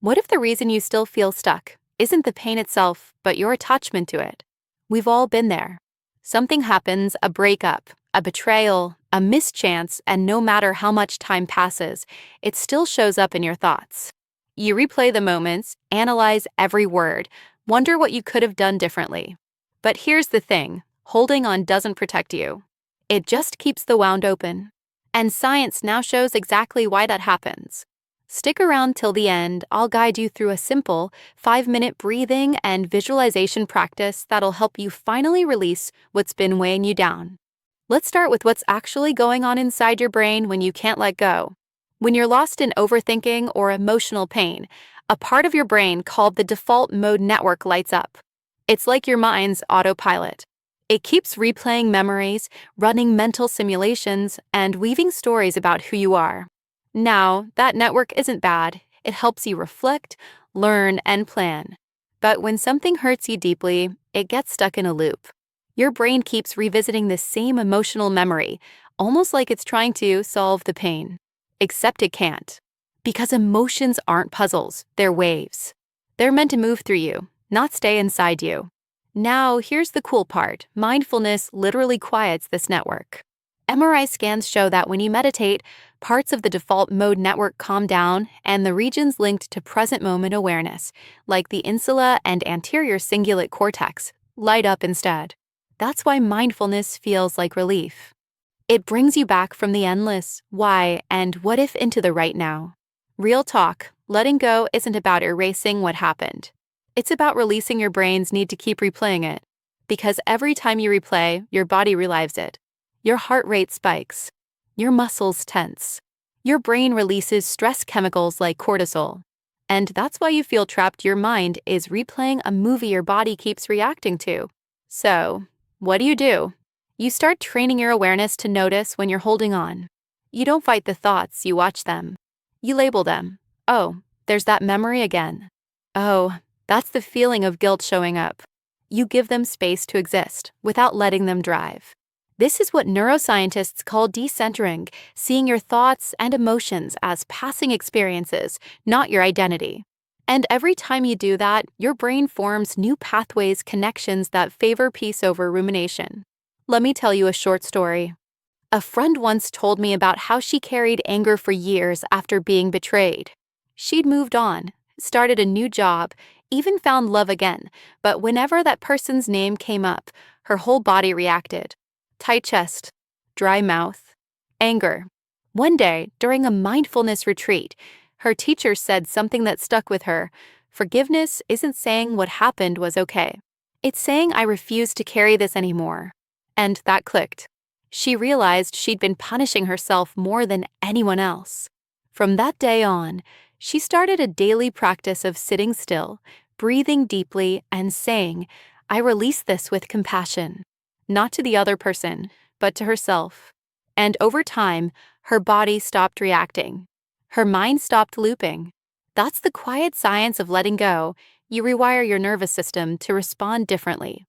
What if the reason you still feel stuck isn't the pain itself, but your attachment to it? We've all been there. Something happens, a breakup, a betrayal, a mischance, and no matter how much time passes, it still shows up in your thoughts. You replay the moments, analyze every word, wonder what you could have done differently. But here's the thing, holding on doesn't protect you. It just keeps the wound open. And science now shows exactly why that happens. Stick around till the end. I'll guide you through a simple 5-minute breathing and visualization practice that'll help you finally release what's been weighing you down. Let's start with what's actually going on inside your brain when you can't let go. When you're lost in overthinking or emotional pain, a part of your brain called the default mode network lights up. It's like your mind's autopilot. It keeps replaying memories, running mental simulations, and weaving stories about who you are. Now, that network isn't bad. It helps you reflect, learn, and plan. But when something hurts you deeply, it gets stuck in a loop. Your brain keeps revisiting the same emotional memory, almost like it's trying to solve the pain. Except it can't. Because emotions aren't puzzles, they're waves. They're meant to move through you, not stay inside you. Now, here's the cool part. Mindfulness literally quiets this network. MRI scans show that when you meditate, parts of the default mode network calm down and the regions linked to present moment awareness, like the insula and anterior cingulate cortex, light up instead. That's why mindfulness feels like relief. It brings you back from the endless why and what if into the right now. Real talk, letting go isn't about erasing what happened. It's about releasing your brain's need to keep replaying it. Because every time you replay, your body relives it. Your heart rate spikes. Your muscles tense. Your brain releases stress chemicals like cortisol. And that's why you feel trapped. Your mind is replaying a movie your body keeps reacting to. So, what do? You start training your awareness to notice when you're holding on. You don't fight the thoughts, you watch them. You label them. Oh, there's that memory again. Oh, that's the feeling of guilt showing up. You give them space to exist without letting them drive. This is what neuroscientists call decentering, seeing your thoughts and emotions as passing experiences, not your identity. And every time you do that, your brain forms new pathways, connections that favor peace over rumination. Let me tell you a short story. A friend once told me about how she carried anger for years after being betrayed. She'd moved on, started a new job, even found love again, but whenever that person's name came up, her whole body reacted. Tight chest, dry mouth, anger. One day, during a mindfulness retreat, her teacher said something that stuck with her. Forgiveness isn't saying what happened was okay. It's saying I refuse to carry this anymore. And that clicked. She realized she'd been punishing herself more than anyone else. From that day on, she started a daily practice of sitting still, breathing deeply, and saying, I release this with compassion. Not to the other person, but to herself. And over time, her body stopped reacting. Her mind stopped looping. That's the quiet science of letting go. You rewire your nervous system to respond differently.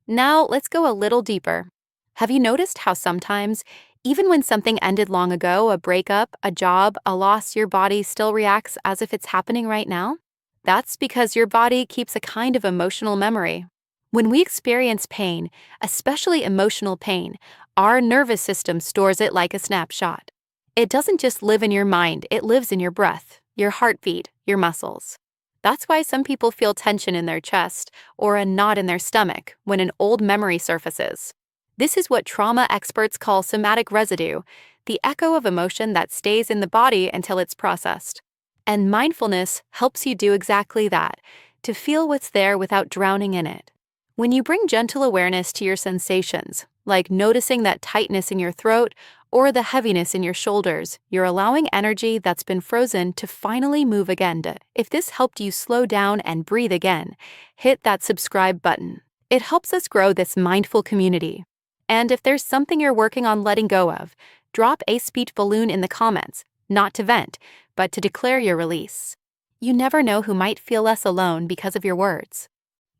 Now, let's go a little deeper. Have you noticed how sometimes, even when something ended long ago, a breakup, a job, a loss, your body still reacts as if it's happening right now? That's because your body keeps a kind of emotional memory. When we experience pain, especially emotional pain, our nervous system stores it like a snapshot. It doesn't just live in your mind, it lives in your breath, your heartbeat, your muscles. That's why some people feel tension in their chest or a knot in their stomach when an old memory surfaces. This is what trauma experts call somatic residue, the echo of emotion that stays in the body until it's processed. And mindfulness helps you do exactly that, to feel what's there without drowning in it. When you bring gentle awareness to your sensations, like noticing that tightness in your throat or the heaviness in your shoulders, you're allowing energy that's been frozen to finally move again. If this helped you slow down and breathe again, hit that subscribe button. It helps us grow this mindful community. And if there's something you're working on letting go of, drop a speech balloon in the comments, not to vent, but to declare your release. You never know who might feel less alone because of your words.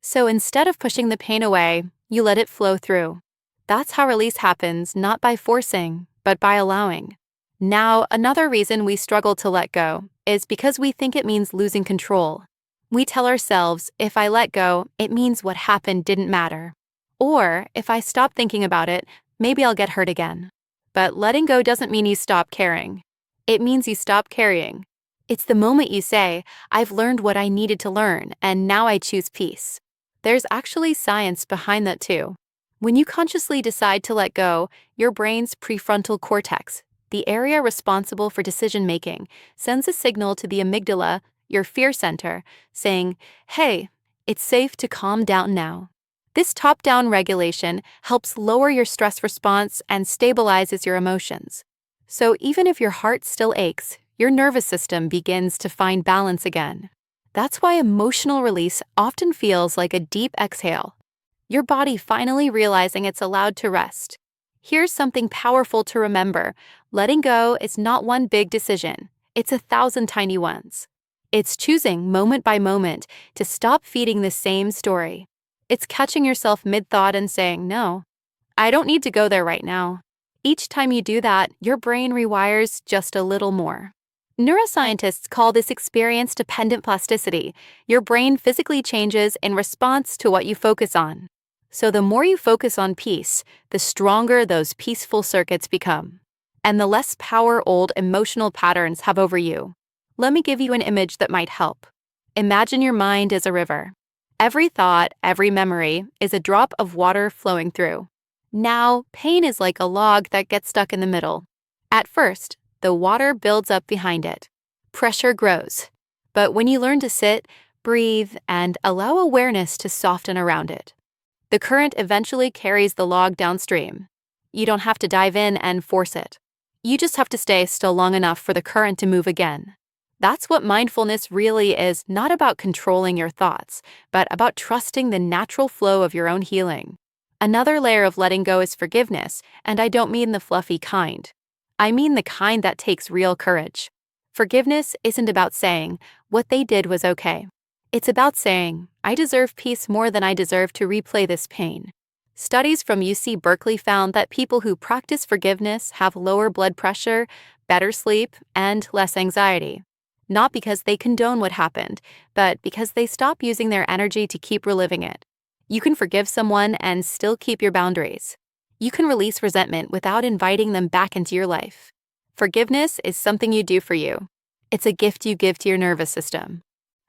So instead of pushing the pain away, you let it flow through. That's how release happens, not by forcing, but by allowing. Now, another reason we struggle to let go is because we think it means losing control. We tell ourselves, if I let go, it means what happened didn't matter. Or, if I stop thinking about it, maybe I'll get hurt again. But letting go doesn't mean you stop caring. It means you stop carrying. It's the moment you say, I've learned what I needed to learn, and now I choose peace. There's actually science behind that too. When you consciously decide to let go, your brain's prefrontal cortex, the area responsible for decision-making, sends a signal to the amygdala, your fear center, saying, hey, it's safe to calm down now. This top-down regulation helps lower your stress response and stabilizes your emotions. So even if your heart still aches, your nervous system begins to find balance again. That's why emotional release often feels like a deep exhale. Your body finally realizing it's allowed to rest. Here's something powerful to remember. Letting go is not one big decision. It's 1,000 tiny ones. It's choosing moment by moment to stop feeding the same story. It's catching yourself mid-thought and saying, no, I don't need to go there right now. Each time you do that, your brain rewires just a little more. Neuroscientists call this experience-dependent plasticity. Your brain physically changes in response to what you focus on. So the more you focus on peace, the stronger those peaceful circuits become, and the less power old emotional patterns have over you. Let me give you an image that might help. Imagine your mind as a river. Every thought, every memory is a drop of water flowing through. Now, pain is like a log that gets stuck in the middle. At first, the water builds up behind it. Pressure grows. But when you learn to sit, breathe, and allow awareness to soften around it, the current eventually carries the log downstream. You don't have to dive in and force it. You just have to stay still long enough for the current to move again. That's what mindfulness really is, not about controlling your thoughts, but about trusting the natural flow of your own healing. Another layer of letting go is forgiveness, and I don't mean the fluffy kind. I mean the kind that takes real courage. Forgiveness isn't about saying, what they did was okay. It's about saying, I deserve peace more than I deserve to replay this pain. Studies from UC Berkeley found that people who practice forgiveness have lower blood pressure, better sleep, and less anxiety. Not because they condone what happened, but because they stop using their energy to keep reliving it. You can forgive someone and still keep your boundaries. You can release resentment without inviting them back into your life. Forgiveness is something you do for you. It's a gift you give to your nervous system,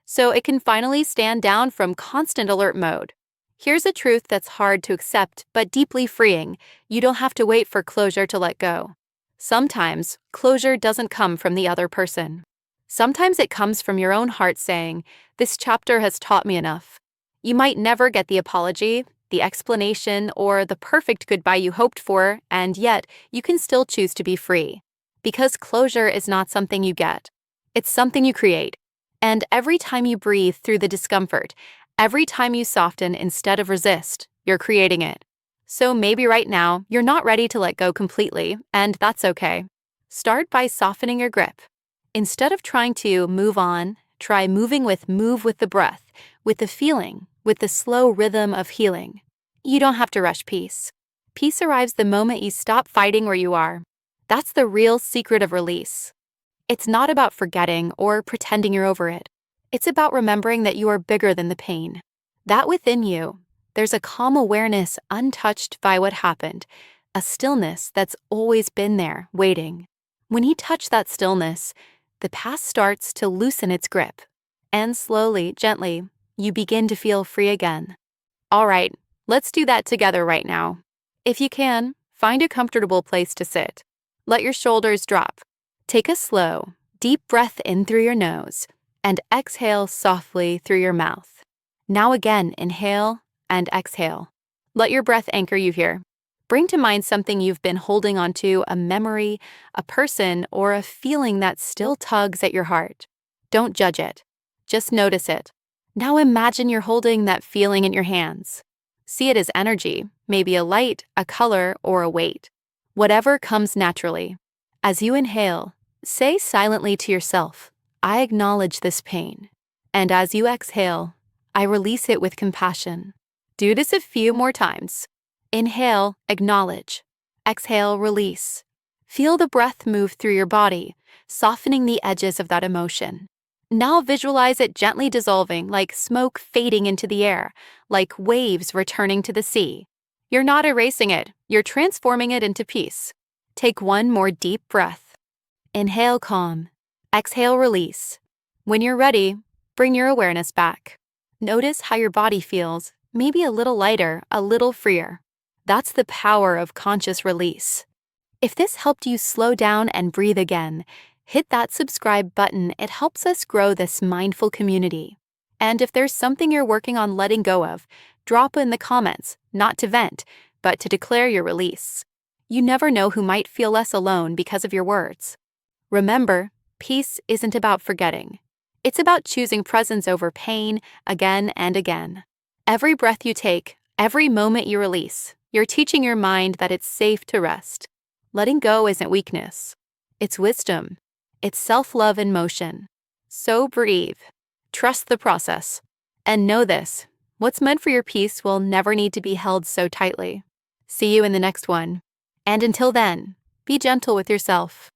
so it can finally stand down from constant alert mode. Here's a truth that's hard to accept but deeply freeing. You don't have to wait for closure to let go. Sometimes, closure doesn't come from the other person. Sometimes it comes from your own heart saying, this chapter has taught me enough. You might never get the apology, the explanation, or the perfect goodbye you hoped for, and yet you can still choose to be free. Because closure is not something you get. It's something you create. And every time you breathe through the discomfort, every time you soften instead of resist, you're creating it. So maybe right now, you're not ready to let go completely, and that's okay. Start by softening your grip. Instead of trying to move on, try move with the breath, with the feeling, with the slow rhythm of healing. You don't have to rush peace. Peace arrives the moment you stop fighting where you are. That's the real secret of release. It's not about forgetting or pretending you're over it. It's about remembering that you are bigger than the pain. That within you, there's a calm awareness untouched by what happened, a stillness that's always been there, waiting. When you touch that stillness, the past starts to loosen its grip. And slowly, gently, you begin to feel free again. All right, let's do that together right now. If you can, find a comfortable place to sit. Let your shoulders drop. Take a slow, deep breath in through your nose and exhale softly through your mouth. Now again, inhale and exhale. Let your breath anchor you here. Bring to mind something you've been holding onto, a memory, a person, or a feeling that still tugs at your heart. Don't judge it. Just notice it. Now imagine you're holding that feeling in your hands. See it as energy, maybe a light, a color, or a weight. Whatever comes naturally. As you inhale, say silently to yourself, I acknowledge this pain. And as you exhale, I release it with compassion. Do this a few more times. Inhale, acknowledge. Exhale, release. Feel the breath move through your body, softening the edges of that emotion. Now visualize it gently dissolving, like smoke fading into the air, like waves returning to the sea. You're not erasing it, you're transforming it into peace. Take one more deep breath. Inhale calm. Exhale release. When you're ready, bring your awareness back. Notice how your body feels, maybe a little lighter, a little freer. That's the power of conscious release. If this helped you slow down and breathe again, hit that subscribe button. It helps us grow this mindful community. And if there's something you're working on letting go of, drop in the comments, not to vent, but to declare your release. You never know who might feel less alone because of your words. Remember, peace isn't about forgetting. It's about choosing presence over pain again and again. Every breath you take, every moment you release, you're teaching your mind that it's safe to rest. Letting go isn't weakness. It's wisdom. It's self-love in motion. So breathe. Trust the process. And know this, what's meant for your peace will never need to be held so tightly. See you in the next one. And until then, be gentle with yourself.